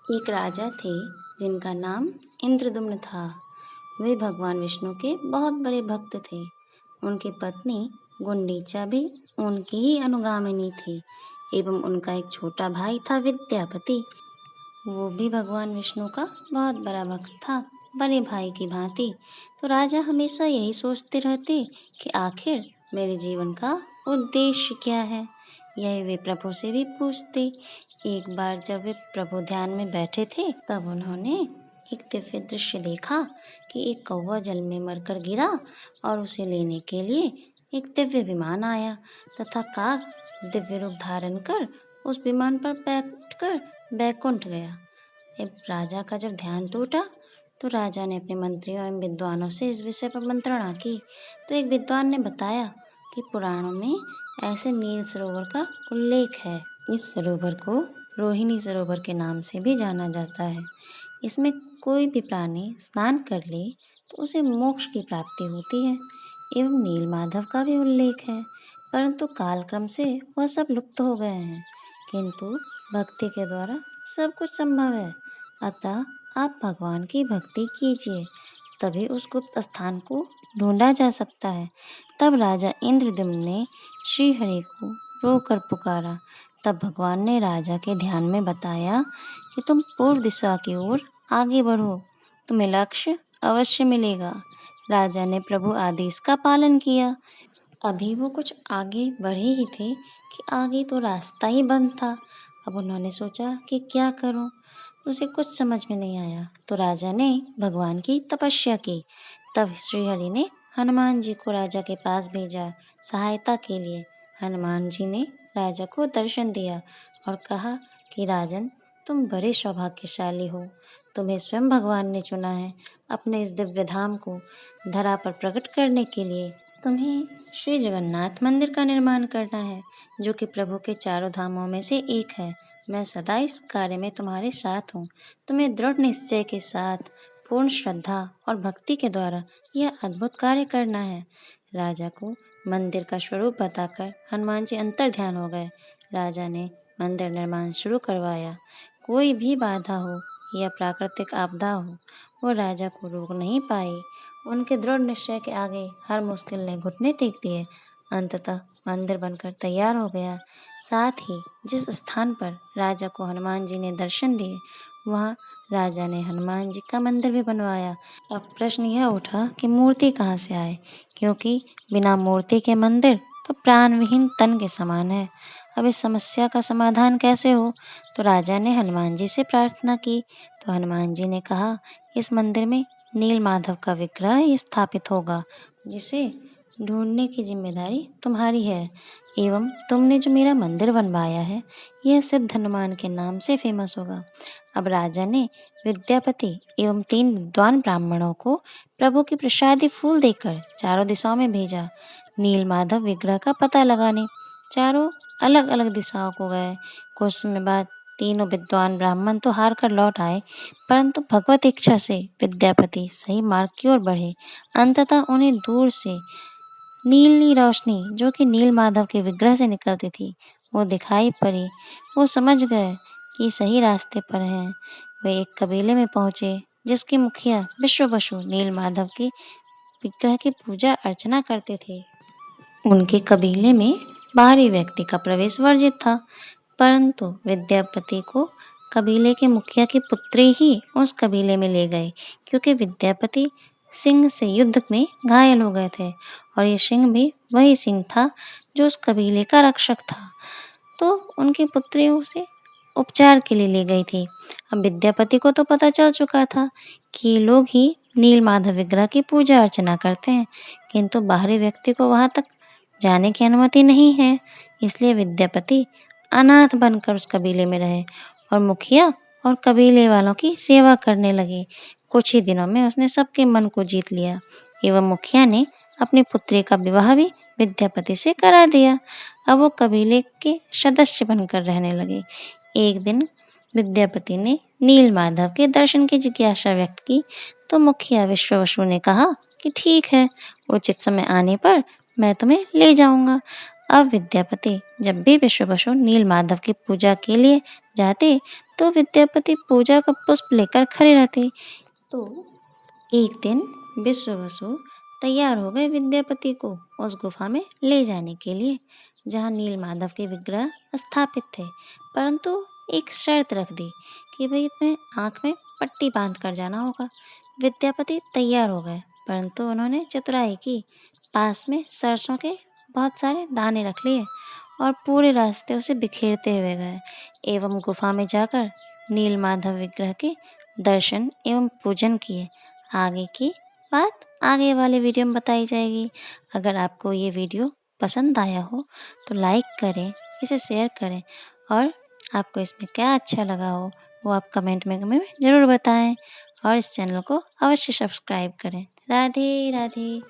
एक राजा थे जिनका नाम इंद्रदुम्न था। वे भगवान विष्णु के बहुत बड़े भक्त थे। उनकी पत्नी गुंडीचा भी उनकी ही अनुगामिनी थी एवं उनका एक छोटा भाई था विद्यापति। वो भी भगवान विष्णु का बहुत बड़ा भक्त था, बड़े भाई की भांति। तो राजा हमेशा यही सोचते रहते कि आखिर मेरे जीवन का उद्देश्य क्या है। यही वे प्रभु से भी पूछते। एक बार जब वे प्रभु ध्यान में बैठे थे तब उन्होंने एक दिव्य दृश्य देखा कि एक कौवा जल में मरकर गिरा और उसे लेने के लिए एक दिव्य विमान आया तथा काग दिव्य रूप धारण कर उस विमान पर बैठकर बैकुंठ गया। अब राजा का जब ध्यान टूटा तो राजा ने अपने मंत्रियों एवं विद्वानों से इस विषय पर मंत्रणा की। तो एक विद्वान ने बताया कि पुराणों में ऐसे नील सरोवर का उल्लेख है। इस सरोवर को रोहिणी सरोवर के नाम से भी जाना जाता है। इसमें कोई भी प्राणी स्नान कर ले तो उसे मोक्ष की प्राप्ति होती है। एवं नील माधव का भी उल्लेख है, परंतु कालक्रम से वह सब लुप्त हो गए हैं। किंतु भक्ति के द्वारा सब कुछ संभव है। अतः आप भगवान की भक्ति कीजिए, तभी उस गुप्त स्थान को ढूंढा जा सकता है। तब राजा इंद्रद्युम्न ने श्रीहरि को रोकर पुकारा। तब भगवान ने राजा के ध्यान में बताया कि तुम पूर्व दिशा की ओर आगे बढ़ो, तुम्हें लक्ष्य अवश्य मिलेगा। राजा ने प्रभु आदेश का पालन किया। अभी वो कुछ आगे बढ़े ही थे कि आगे तो रास्ता ही बंद था। अब उन्होंने सोचा कि क्या करूं, उसे कुछ समझ में नहीं आया। तो राजा ने भगवान की तपस्या की। तब श्रीहरि ने हनुमान जी को राजा के पास भेजा सहायता के लिए। हनुमान जी ने राजा को दर्शन दिया और कहा कि राजन, तुम बड़े सौभाग्यशाली हो। तुम्हें स्वयं भगवान ने चुना है अपने इस दिव्य धाम को धरा पर प्रकट करने के लिए। तुम्हें श्री जगन्नाथ मंदिर का निर्माण करना है, जो कि प्रभु के चारों धामों में से एक है। मैं सदा इस कार्य में तुम्हारे साथ हूँ। तुम्हें दृढ़ निश्चय के साथ पूर्ण श्रद्धा और भक्ति के द्वारा यह अद्भुत कार्य करना है। राजा को मंदिर का स्वरूप बताकर हनुमान जी अंतर ध्यान हो गए। राजा ने मंदिर निर्माण शुरू करवाया। कोई भी बाधा हो या प्राकृतिक आपदा हो, वो राजा को रोक नहीं पाई। उनके दृढ़ निश्चय के आगे हर मुश्किल ने घुटने टेक दिए। अंततः मंदिर बनकर तैयार हो गया। साथ ही जिस स्थान पर राजा को हनुमान जी ने दर्शन दिए, वहाँ राजा ने हनुमान जी का मंदिर भी बनवाया। अब प्रश्न यह उठा कि मूर्ति कहाँ से आए, क्योंकि बिना मूर्ति के मंदिर तो प्राणविहीन तन के समान है। अब इस समस्या का समाधान कैसे हो? तो राजा ने हनुमान जी से प्रार्थना की। तो हनुमान जी ने कहा, इस मंदिर में नील माधव का विग्रह ही स्थापित होगा, जिसे ढूंढने की जिम्मेदारी तुम्हारी है। एवं तुमने जो मेरा मंदिर बनवाया है, यह सिद्ध हनुमान के नाम से फेमस होगा। अब राजा ने विद्यापति एवं 3 विद्वान ब्राह्मणों को प्रभु के प्रसादी फूल देकर चारों दिशाओं में भेजा नील माधव विग्रह का पता लगाने। चारों अलग अलग दिशाओं को गए। कुछ समय बाद तीनों विद्वान ब्राह्मण तो हार कर लौट आए, परंतु भगवत इच्छा से विद्यापति सही मार्ग की ओर बढ़े। अंततः उन्हें दूर से नीली रोशनी, जो कि नील माधव के विग्रह से निकलती थी, वो दिखाई पड़ी। वो समझ गए कि सही रास्ते पर हैं। वे एक कबीले में पहुंचे, जिसके मुखिया विश्व बसु नील माधव के विग्रह की पूजा अर्चना करते थे। उनके कबीले में बाहरी व्यक्ति का प्रवेश वर्जित था, परंतु विद्यापति को कबीले के मुखिया की पुत्री ही उस कबीले में ले गए, क्योंकि विद्यापति सिंह से युद्ध में घायल हो गए थे और ये सिंह भी वही सिंह था जो उस कबीले का रक्षक था। तो उनकी पुत्री उसे उपचार के लिए ले गई थी। अब विद्यापति को तो पता चल चुका था कि ये लोग ही नील माधव विग्रह की पूजा अर्चना करते हैं, किंतु बाहरी व्यक्ति को वहां तक जाने की अनुमति नहीं है। इसलिए विद्यापति अनाथ बनकर उस कबीले में रहे और मुखिया और कबीले वालों की सेवा करने लगे। कुछ ही दिनों में उसने सबके मन को जीत लिया एवं मुखिया ने अपनी पुत्री का विवाह भी विद्यापति से करा दिया। अब वो कबीले के सदस्य बनकर रहने लगे। एक दिन विद्यापति ने नील माधव के दर्शन की जिज्ञासा व्यक्त की, तो मुखिया विश्ववसु ने कहा कि ठीक है, उचित समय आने पर मैं तुम्हें ले जाऊंगा। अब विद्यापति जब भी विश्व बसु नीलमाधव की पूजा के लिए जाते तो विद्यापति पूजा का पुष्प लेकर खड़े रहते। तो एक दिन विश्व बसु तैयार हो गए विद्यापति को उस गुफा में ले जाने के लिए जहाँ नीलमाधव के विग्रह स्थापित थे, परंतु एक शर्त रख दी कि भाई तुम्हें आंख में पट्टी बांध कर जाना होगा। विद्यापति तैयार हो गए, परंतु उन्होंने चतुराई की, पास में सरसों के बहुत सारे दाने रख लिए और पूरे रास्ते उसे बिखेरते हुए गए एवं गुफा में जाकर नीलमाधव विग्रह के दर्शन एवं पूजन किए। आगे की बात आगे वाले वीडियो में बताई जाएगी। अगर आपको ये वीडियो पसंद आया हो तो लाइक करें, इसे शेयर करें और आपको इसमें क्या अच्छा लगा हो वो आप कमेंट में हमें ज़रूर बताएं और इस चैनल को अवश्य सब्सक्राइब करें। राधे राधे।